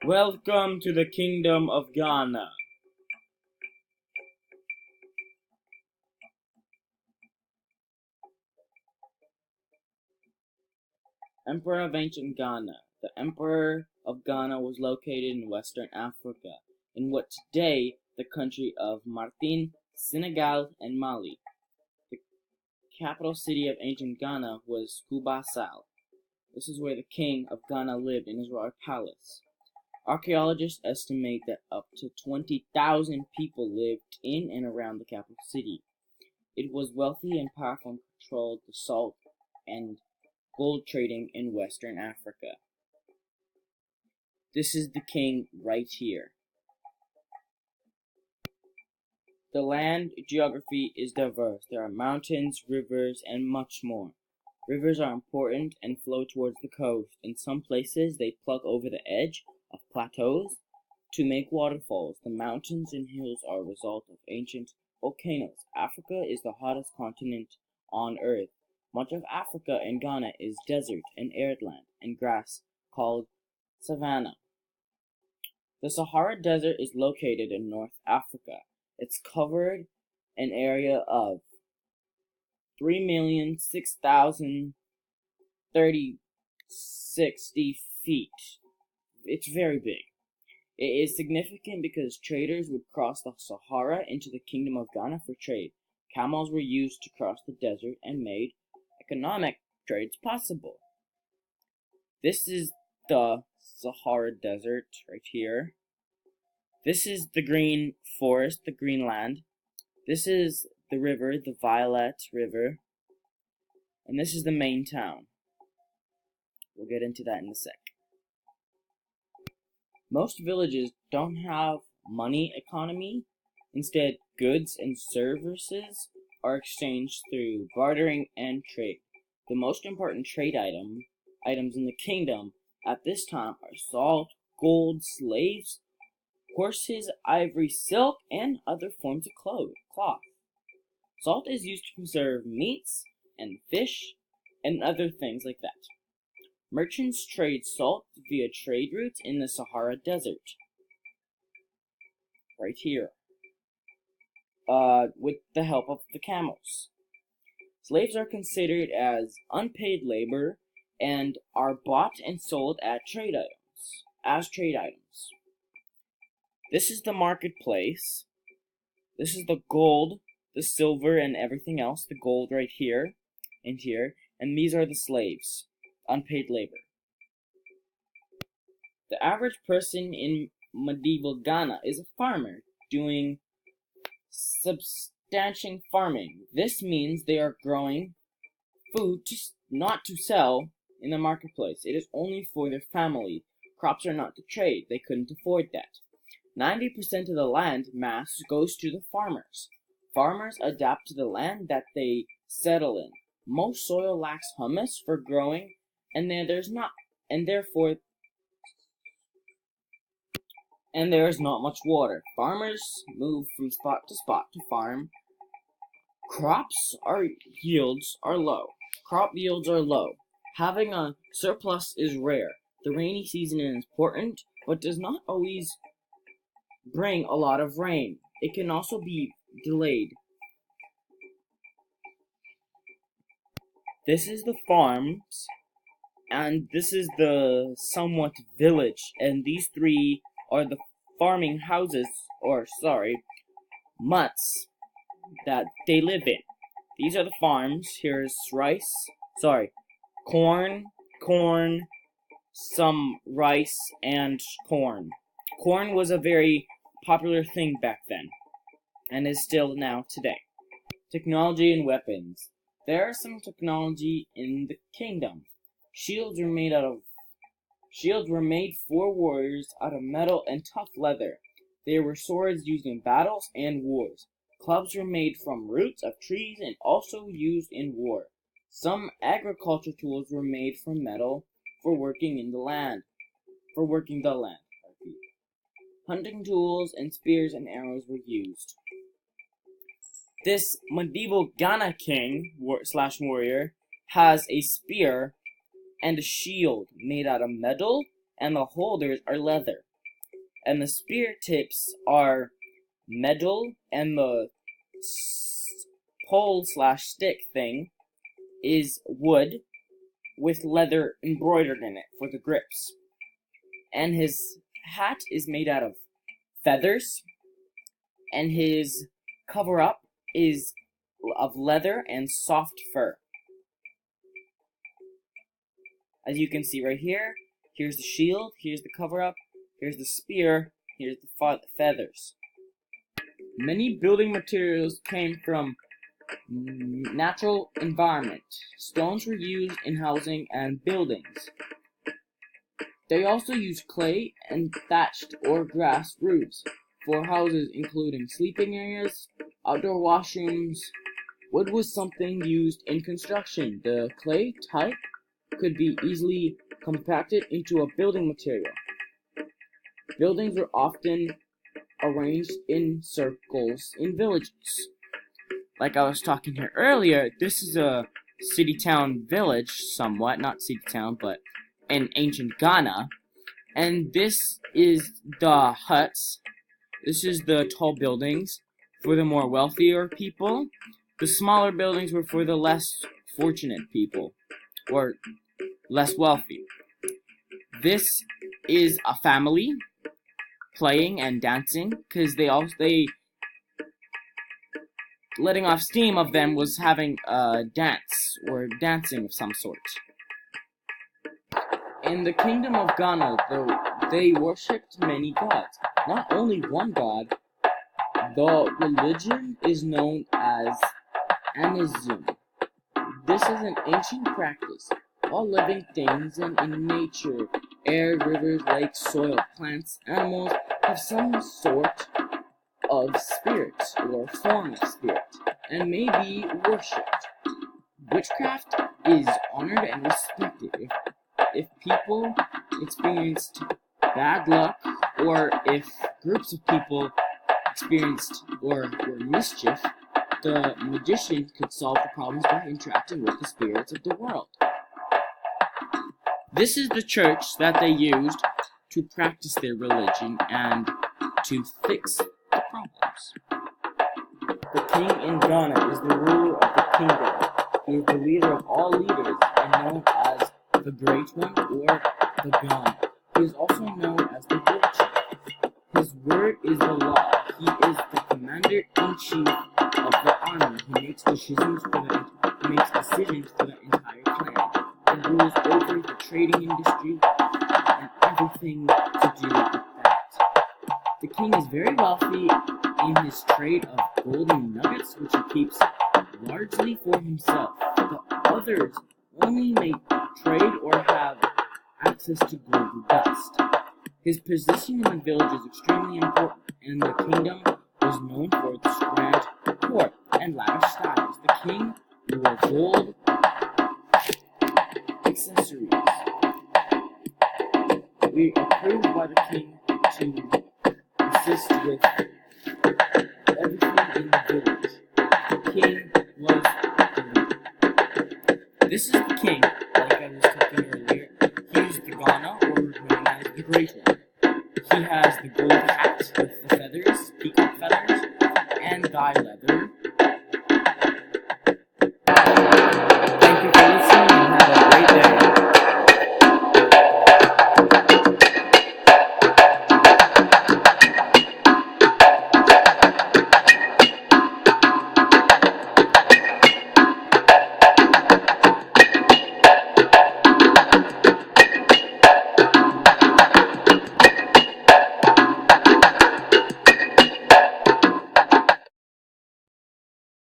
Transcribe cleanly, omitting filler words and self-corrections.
Welcome to the Kingdom of Ghana. Emperor of ancient Ghana. The Emperor of Ghana was located in Western Africa, in what today the country of Martin, Senegal, and Mali. The capital city of ancient Ghana was Kubasal. This is where the king of Ghana lived in his royal palace. Archaeologists estimate that up to 20,000 people lived in and around the capital city. It was wealthy and powerful and controlled the salt and gold trading in Western Africa. This is the king right here. The land geography is diverse. There are mountains, rivers, and much more. Rivers are important and flow towards the coast. In some places, they plug over the edge of plateaus to make waterfalls. The mountains and hills are a result of ancient volcanoes. Africa is the hottest continent on Earth. Much of Africa and Ghana is desert and arid land and grass called savanna. The Sahara Desert is located in North Africa. It's covered an area of 3,006,060 feet. It's very big. It is significant because traders would cross the Sahara into the Kingdom of Ghana for trade. Camels were used to cross the desert and made economic trades possible. This is the Sahara Desert right here. This is the green forest, the green land. This is the river, the Violet River. And this is the main town. We'll get into that in a sec. Most villages don't have money economy. Instead, goods and services are exchanged through bartering and trade. The most important trade items in the kingdom at this time are salt, gold, slaves, horses, ivory, silk, and other forms of cloth. Salt is used to preserve meats and fish and other things like that. Merchants trade salt via trade routes in the Sahara Desert. Right here. With the help of the camels. Slaves are considered as unpaid labor and are bought and sold as trade items. This is the marketplace. This is the gold, the silver, and everything else. The gold right here and here. And these are the slaves, unpaid labor. The average person in medieval Ghana is a farmer doing substantial farming. This means they are growing food not to sell in the marketplace. It is only for their family. Crops are not to trade. They couldn't afford that. 90% of the land mass goes to the farmers. Farmers adapt to the land that they settle in. Most soil lacks humus for growing, and there is not much water. Farmers move from spot to spot to farm. Crop yields are low. Having a surplus is rare. The rainy season is important, but does not always bring a lot of rain. It can also be delayed. This is the farms, and this is the somewhat village, and these three are the farming houses, mutts, that they live in. These are the farms. Here's corn, some rice, and corn. Corn was a very popular thing back then, and is still now today. Technology and weapons. There is some technology in the kingdom. Shields were made for warriors out of metal and tough leather. They were swords used in battles and wars. Clubs were made from roots of trees and also used in war. Some agriculture tools were made from metal for working the land. Hunting tools and spears and arrows were used. This medieval Ghana king warrior has a spear and a shield made out of metal, and the holders are leather. And the spear tips are metal, and the pole/stick thing is wood with leather embroidered in it for the grips. And his hat is made out of feathers, and his cover-up is of leather and soft fur. As you can see right here, here's the shield, here's the cover-up, here's the spear, here's the feathers. Many building materials came from natural environment. Stones were used in housing and buildings. They also used clay and thatched or grass roofs for houses, including sleeping areas, outdoor washrooms. Wood was something used in construction. The clay type could be easily compacted into a building material. Buildings were often arranged in circles in villages. Like I was talking here earlier, this is a city-town village, somewhat, not city-town, but in ancient Ghana. And this is the huts. This is the tall buildings for the more wealthier people. The smaller buildings were for the less fortunate people, or less wealthy. This is a family playing and dancing, because they letting off steam of them was having a dance or dancing of some sort. In the kingdom of Ghana, though, they worshipped many gods. Not only one god. The religion is known as Anism. This is an ancient practice. All living things in nature, air, rivers, lakes, soil, plants, animals, have some sort of spirit or form of spirit, and may be worshipped. Witchcraft is honored and respected. If people experienced bad luck, or if groups of people experienced or were mischief, the magician could solve the problems by interacting with the spirits of the world. This is the church that they used to practice their religion and to fix the problems. The king in Ghana is the ruler of the kingdom. He is the leader of all leaders and known as the Great One or the Ghana. He is also known as the Warchief. His word is the law. He is the commander-in-chief of the army. He makes decisions for the entire clan. And rules over the trading industry and everything to do with that. The king is very wealthy in his trade of golden nuggets, which he keeps largely for himself. The others only may trade or have access to gold dust. His position in the village is extremely important, and the kingdom was known for its grand court and lavish styles. The king wore gold accessories. We approved by the king to assist with everything in the village. The king was the leader. This is the king, like I was talking earlier. He is the Ghana, or known as the Great One. He has the gold hat with the feathers, peacock feathers, and guy leather.